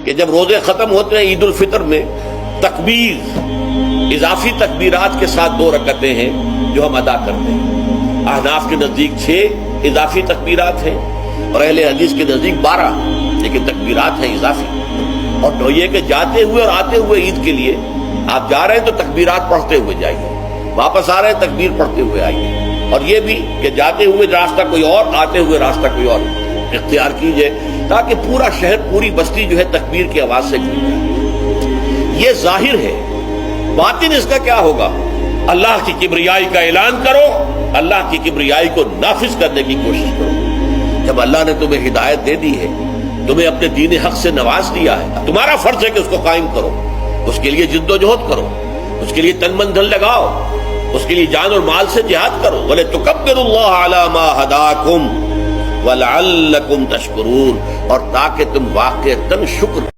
کہ جب روزے ختم ہوتے ہیں عید الفطر میں تکبیر اضافی تکبیرات کے ساتھ 2 رکعتیں ہیں جو ہم ادا کرتے ہیں. احناف کے نزدیک 6 اضافی تکبیرات ہیں اور اہل حدیث کے نزدیک 12، لیکن تکبیرات ہیں اضافی. اور تو یہ کہ جاتے ہوئے اور آتے ہوئے عید کے لیے آپ جا رہے ہیں تو تکبیرات پڑھتے ہوئے جائیے، واپس آ رہے ہیں تکبیر پڑھتے ہوئے آئیے. اور یہ بھی کہ جاتے ہوئے راستہ کوئی اور، آتے ہوئے راستہ کوئی اور اختیار کیجئے تاکہ پورا شہر پوری بستی جو ہے تکبیر کی آواز سے گونج جائے. یہ ظاہر ہے. باطن اس کا کیا ہوگا؟ اللہ کی کبریائی کا اعلان کرو، اللہ کی کبریائی کو نافذ کرنے کی کوشش کرو. جب اللہ نے تمہیں ہدایت دے دی ہے، تمہیں اپنے دین حق سے نواز دیا ہے، تمہارا فرض ہے کہ اس کو قائم کرو، اس کے لیے جد و جہد کرو، اس کے لیے تن من دھن لگاؤ، اس کے لیے جان اور مال سے جہاد کرو. وَلِتُكَبِّرُوا اللَّهَ عَلَى مَا هَدَاكُمْ وَلَعَلَّكُمْ تَشْكُرُونَ، اور تاکہ تم واقعتاً شکر